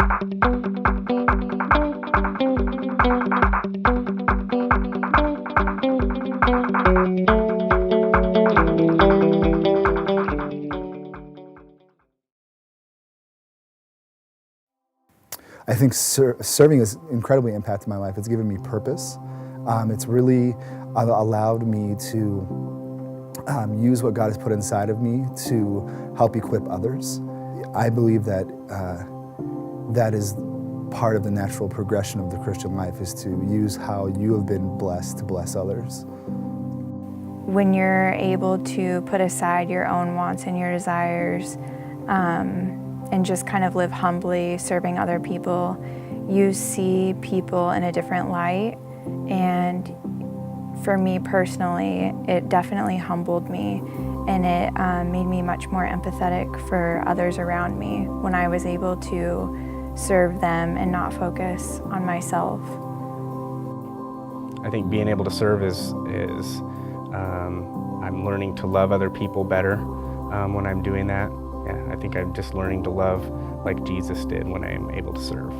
I think serving has incredibly impacted my life. It's given me purpose. It's really allowed me to use what God has put inside of me to help equip others. I believe that that is part of the natural progression of the Christian life, is to use how you have been blessed to bless others. When you're able to put aside your own wants and your desires, and just kind of live humbly, serving other people, you see people in a different light. And for me personally, it definitely humbled me, and it made me much more empathetic for others around me when I was able to serve them and not focus on myself. I think being able to serve is I'm learning to love other people better when I'm doing that. Yeah, I think I'm just learning to love like Jesus did when I'm able to serve.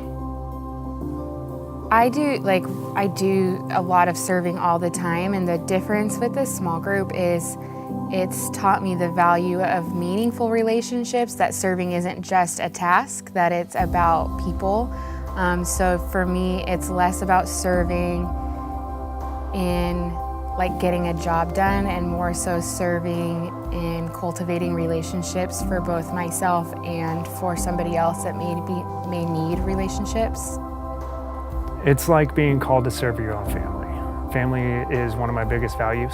I do a lot of serving all the time, and the difference with this small group is it's taught me the value of meaningful relationships, that serving isn't just a task, that it's about people. So for me, it's less about serving in like getting a job done, and more so serving in cultivating relationships for both myself and for somebody else that may need relationships. It's like being called to serve your own family. Family is one of my biggest values,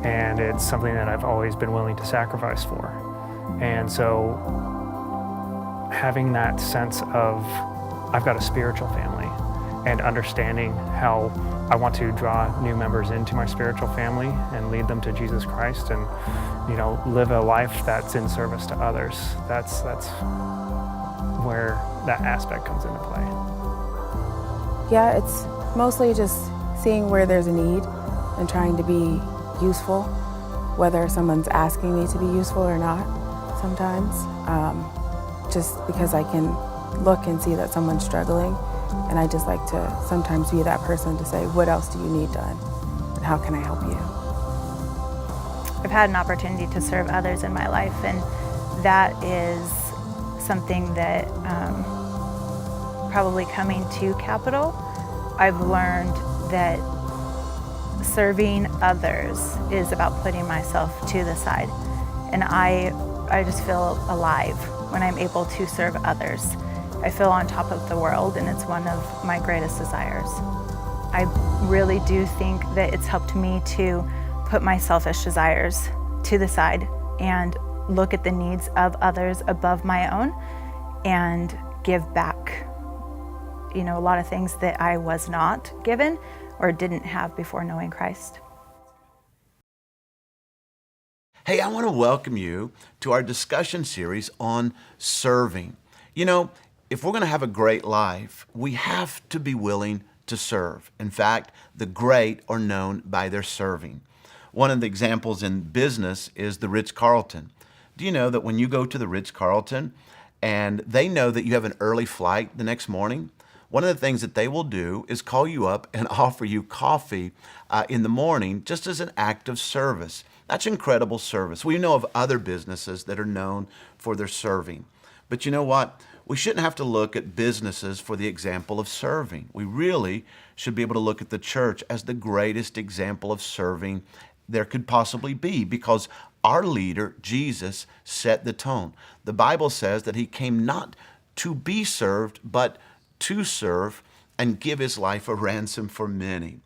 and it's something that I've always been willing to sacrifice for. And so having that sense of I've got a spiritual family, and understanding how I want to draw new members into my spiritual family and lead them to Jesus Christ, and live a life that's in service to others. That's where that aspect comes into play. Yeah, it's mostly just seeing where there's a need and trying to be useful, whether someone's asking me to be useful or not sometimes, just because I can look and see that someone's struggling, and I just like to sometimes be that person to say, what else do you need done, and how can I help you? I've had an opportunity to serve others in my life, and that is something that probably coming to Capital, I've learned that serving others is about putting myself to the side. And I just feel alive when I'm able to serve others. I feel on top of the world, and it's one of my greatest desires. I really do think that it's helped me to put my selfish desires to the side and look at the needs of others above my own and give back, a lot of things that I was not given or didn't have before knowing Christ. Hey, I want to welcome you to our discussion series on serving. If we're going to have a great life, we have to be willing to serve. In fact, the great are known by their serving. One of the examples in business is the Ritz-Carlton. Do you know that when you go to the Ritz-Carlton and they know that you have an early flight the next morning, one of the things that they will do is call you up and offer you coffee in the morning just as an act of service. That's incredible service. We know of other businesses that are known for their serving. But you know what? We shouldn't have to look at businesses for the example of serving. We really should be able to look at the church as the greatest example of serving there could possibly be, because our leader, Jesus, set the tone. The Bible says that he came not to be served, but to serve and give his life a ransom for many.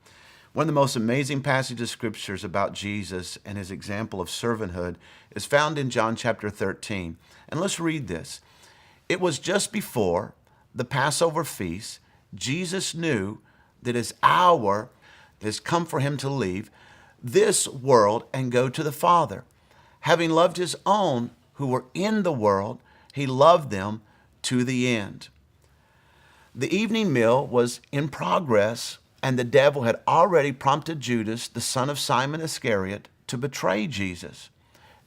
One of the most amazing passages of scriptures about Jesus and his example of servanthood is found in John chapter 13. And let's read this. It was just before the Passover feast. Jesus knew that his hour has come for him to leave this world and go to the Father. Having loved his own who were in the world, he loved them to the end. The evening meal was in progress, and the devil had already prompted Judas, the son of Simon Iscariot, to betray Jesus.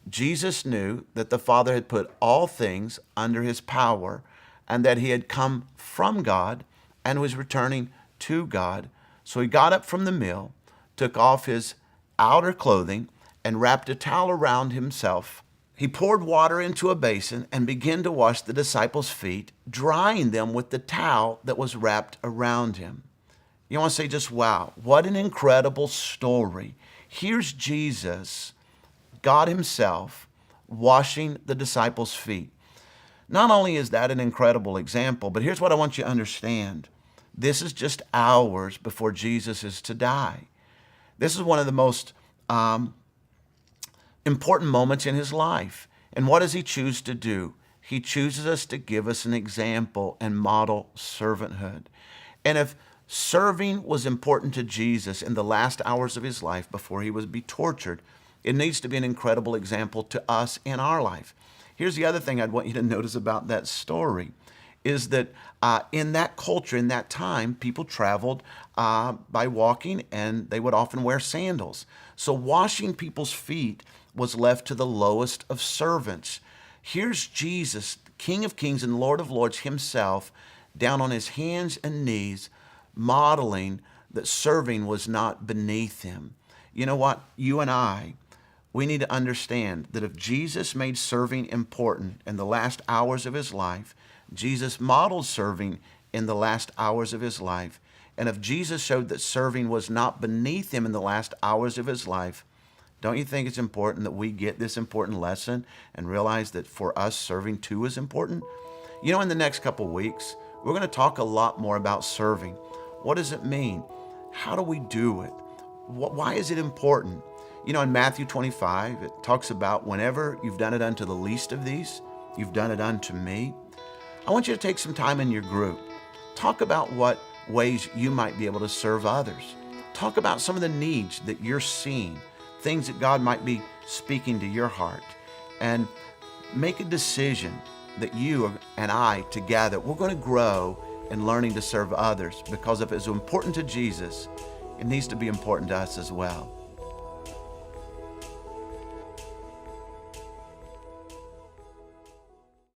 Jesus knew that the Father had put all things under his power, and that he had come from God and was returning to God. So he got up from the meal, took off his outer clothing, and wrapped a towel around himself. He poured water into a basin and began to wash the disciples' feet, drying them with the towel that was wrapped around him. You want to say just, wow, what an incredible story. Here's Jesus, God himself, washing the disciples' feet. Not only is that an incredible example, but here's what I want you to understand. This is just hours before Jesus is to die. This is one of the most important moments in his life. And what does he choose to do? He chooses us to give us an example and model servanthood. And if serving was important to Jesus in the last hours of his life before he would be tortured, it needs to be an incredible example to us in our life. Here's the other thing I'd want you to notice about that story is that in that culture, in that time, people traveled by walking, and they would often wear sandals. So washing people's feet was left to the lowest of servants. Here's Jesus, King of Kings and Lord of Lords himself, down on his hands and knees, modeling that serving was not beneath him. You know what? You and I, we need to understand that if Jesus made serving important in the last hours of his life, Jesus modeled serving in the last hours of his life. And if Jesus showed that serving was not beneath him in the last hours of his life, don't you think it's important that we get this important lesson and realize that for us, serving too is important? You know, in the next couple weeks, we're going to talk a lot more about serving. What does it mean? How do we do it? Why is it important? You know, in Matthew 25, it talks about whenever you've done it unto the least of these, you've done it unto me. I want you to take some time in your group. Talk about what ways you might be able to serve others. Talk about some of the needs that you're seeing, things that God might be speaking to your heart. And make a decision that you and I together, we're going to grow in learning to serve others, because if it's important to Jesus, it needs to be important to us as well.